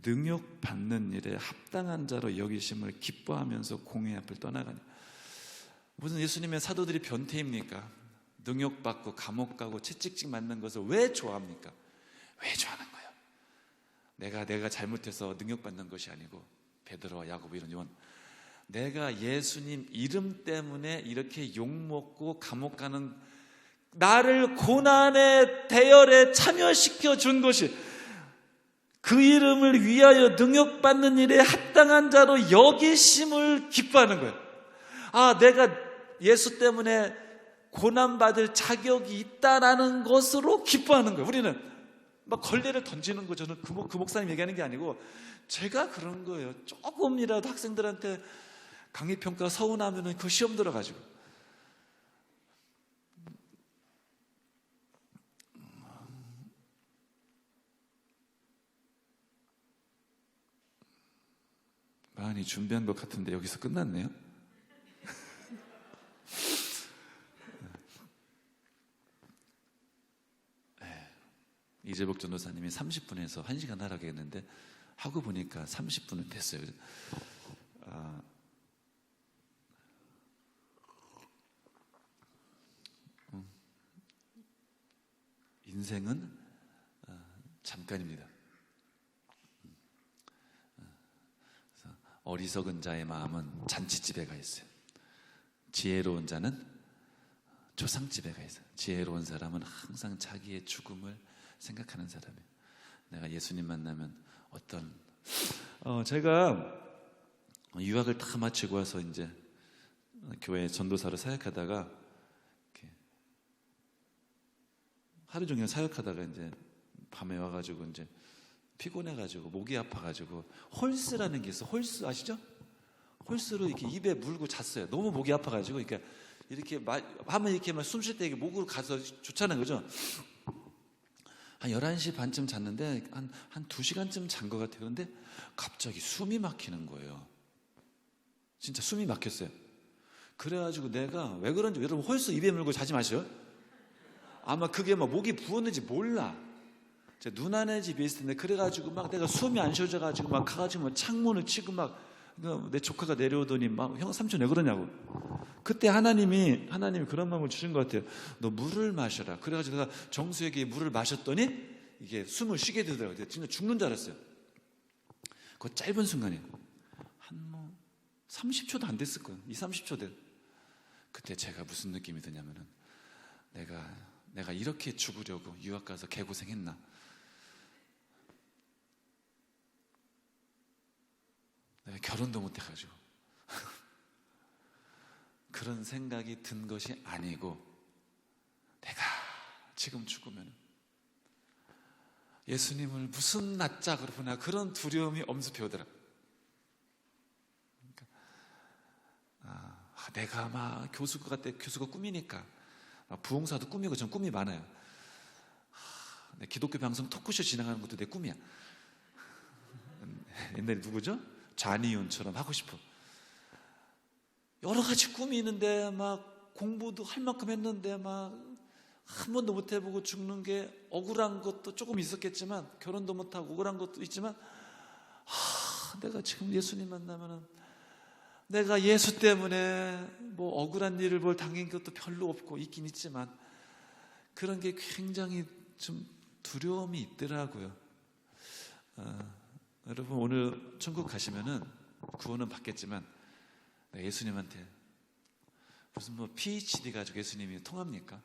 능욕받는 일에 합당한 자로 여기심을 기뻐하면서 공의 앞을 떠나가니. 무슨 예수님의 사도들이 변태입니까? 능욕받고 감옥 가고 채찍질 맞는 것을 왜 좋아합니까? 왜 좋아하는 거예요? 내가 잘못해서 능욕받는 것이 아니고, 베드로와 야고보 이런 요한, 내가 예수님 이름 때문에 이렇게 욕먹고 감옥 가는, 나를 고난의 대열에 참여시켜 준 것이, 그 이름을 위하여 능욕받는 일에 합당한 자로 여기심을 기뻐하는 거예요. 아, 내가 예수 때문에 고난받을 자격이 있다라는 것으로 기뻐하는 거예요. 우리는 막 걸레를 던지는 거, 저는 그 목사님 얘기하는 게 아니고 제가 그런 거예요. 조금이라도 학생들한테 강의평가 서운하면 그 시험 들어가지고, 많이 준비한 것 같은데 여기서 끝났네요. 이재복 전도사님이 30분에서 1시간 하라고 했는데 하고 보니까 30분은 됐어요. 인생은 잠깐입니다. 어리석은 자의 마음은 잔치집에 가 있어요. 지혜로운 자는 조상집에 가 있어요. 지혜로운 사람은 항상 자기의 죽음을 생각하는 사람이에요. 내가 예수님 만나면 어떤 제가 유학을 다 마치고 와서 이제 교회 전도사로 사역하다가 하루 종일 사역하다가 이제 밤에 와가지고 이제 피곤해가지고 목이 아파가지고 홀스라는 게 있어. 홀스 아시죠? 홀스로 이렇게 입에 물고 잤어요. 너무 목이 아파가지고 이렇게 하면 이렇게 막 숨 쉴 때 목으로 가서 좋잖아요, 그죠? 한 11시 반쯤 잤는데 한 2시간쯤 잔 것 같아요. 그런데 갑자기 숨이 막히는 거예요. 진짜 숨이 막혔어요. 그래가지고 내가 왜 그런지, 여러분 홀수 입에 물고 자지 마셔요. 아마 그게 막 목이 부었는지 몰라. 제 누나네 집에 있을 텐데, 그래가지고 막 내가 숨이 안 쉬어져가지고 막 가가지고 막 창문을 치고 막, 내 조카가 내려오더니 막, 형 삼촌 왜 그러냐고. 그때 하나님이 그런 마음을 주신 것 같아요. 너 물을 마셔라. 그래가지고 내가 정수에게 물을 마셨더니 이게 숨을 쉬게 되더라고요. 진짜 죽는 줄 알았어요. 그 짧은 순간에 한 30초도 안 됐을 거예요. 30초 됐. 그때 제가 무슨 느낌이 드냐면은, 내가 이렇게 죽으려고 유학 가서 개고생했나? 내가 결혼도 못 해가지고 그런 생각이 든 것이 아니고, 내가 지금 죽으면 예수님을 무슨 낯짝으로 보나, 그런 두려움이 엄습해 오더라. 내가 막 교수가 꿈이니까, 부흥사도 꿈이고, 전 꿈이 많아요. 내 기독교 방송 토크쇼 진행하는 것도 내 꿈이야. 옛날에 누구죠? 좌니윤처럼 하고 싶어. 여러 가지 꿈이 있는데, 막 공부도 할 만큼 했는데 막 한 번도 못 해보고 죽는 게 억울한 것도 조금 있었겠지만, 결혼도 못하고 억울한 것도 있지만, 내가 지금 예수님 만나면은 내가 예수 때문에 뭐 억울한 일을 당한 것도 별로 없고, 있긴 있지만 그런 게 굉장히 좀 두려움이 있더라고요. 여러분 오늘 천국 가시면은 구원은 받겠지만, 예수님한테 무슨 PhD 가지고 예수님이 통합니까?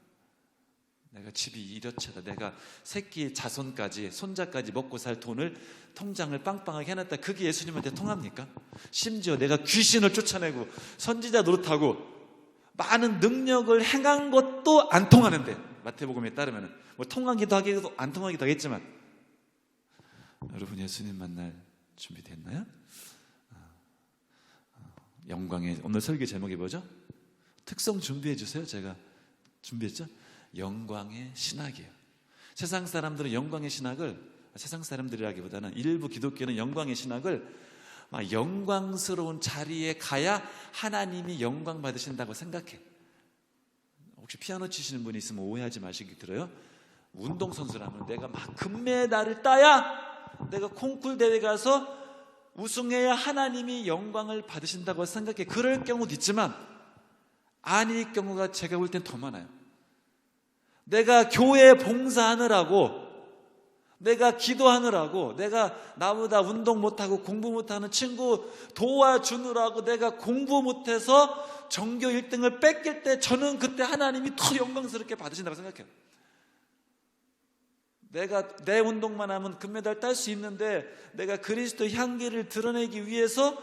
내가 집이 이렇차다, 내가 새끼 자손까지 손자까지 먹고 살 돈을 통장을 빵빵하게 해놨다, 그게 예수님한테 통합니까? 심지어 내가 귀신을 쫓아내고 선지자 노릇하고 많은 능력을 행한 것도 안 통하는데, 마태복음에 따르면 뭐 통하기도 하기도 안 통하기도 하겠지만, 여러분 예수님 만날 준비됐나요? 영광의, 오늘 설교 제목이 뭐죠? 특성 준비해 주세요. 제가 준비했죠? 영광의 신학이에요. 세상 사람들은 영광의 신학을, 세상 사람들이라기보다는 일부 기독교는 영광의 신학을 영광스러운 자리에 가야 하나님이 영광 받으신다고 생각해. 혹시 피아노 치시는 분이 있으면 오해하지 마시기 들어요. 운동선수라면 내가 막 금메달을 따야 내가 콩쿨 대회 가서 우승해야 하나님이 영광을 받으신다고 생각해. 그럴 경우도 있지만 아닐 경우가 제가 볼 땐 더 많아요. 내가 교회 봉사하느라고, 내가 기도하느라고, 내가 나보다 운동 못하고 공부 못하는 친구 도와주느라고 내가 공부 못해서 전교 1등을 뺏길 때 저는 그때 하나님이 더 영광스럽게 받으신다고 생각해요. 내가 내 운동만 하면 금메달 딸 수 있는데 내가 그리스도 향기를 드러내기 위해서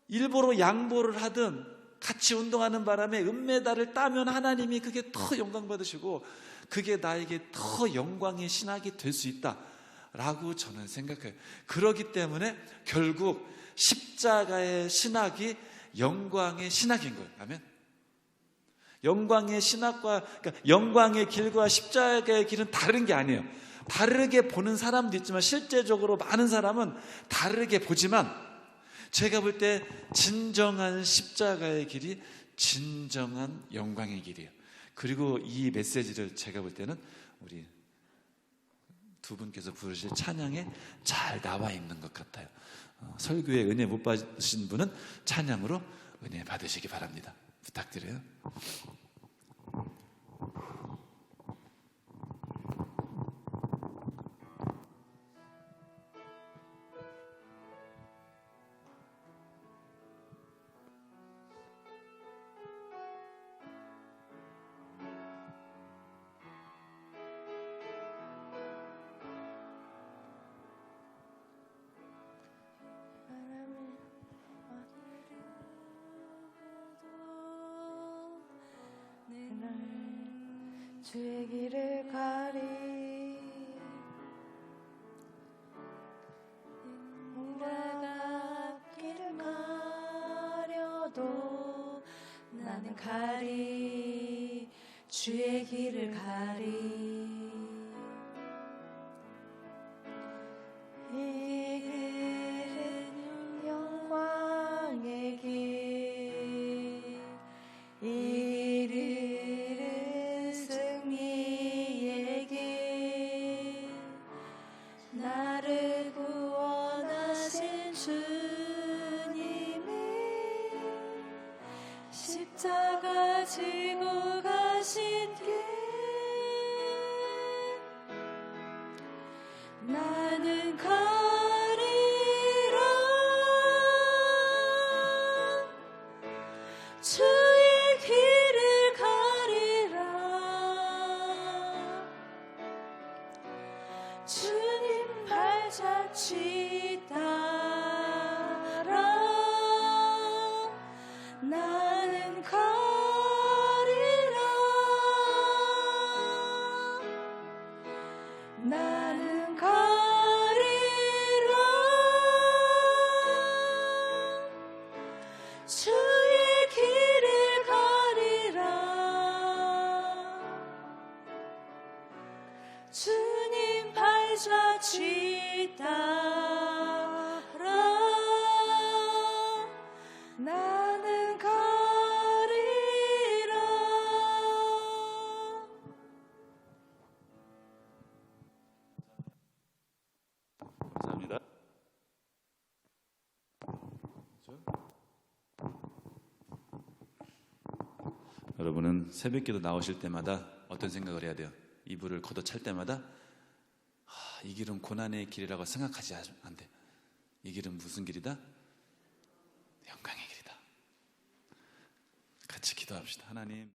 일부러 양보를 하든 같이 운동하는 바람에 은메달을 따면 하나님이 그게 더 영광 받으시고 그게 나에게 더 영광의 신학이 될 수 있다라고 저는 생각해요. 그렇기 때문에 결국 십자가의 신학이 영광의 신학인 거예요. 아멘. 영광의 신학과, 그러니까 영광의 길과 십자가의 길은 다른 게 아니에요. 다르게 보는 사람도 있지만 실제적으로 많은 사람은 다르게 보지만 제가 볼 때 진정한 십자가의 길이 진정한 영광의 길이에요. 그리고 이 메시지를 제가 볼 때는 우리 두 분께서 부르실 찬양에 잘 나와 있는 것 같아요. 설교에 은혜 못 받으신 분은 찬양으로 은혜 받으시기 바랍니다. 부탁드려요. 주의 길을 가리 내가 앞길을 가려도 나는 가리 주의 길을 가리 이 길은 영광의 길 이르는 승리의 길 나를 구원하신 주님이 십자가 지고 가신 길 나는 가리라 주의 길을 가리라 주님 발자취 따라 나는 가리라 나는 가리라 주의 길을 가리라 주님 발자취 따라 나는 가리라 감사합니다. 여러분은 새벽기도 나오실 때마다 어떤 생각을 해야 돼요? 이불을 걷어찰 때마다 이 길은 고난의 길이라고 생각하지 안 돼. 이 길은 무슨 길이다? 영광의 길이다. 같이 기도합시다. 하나님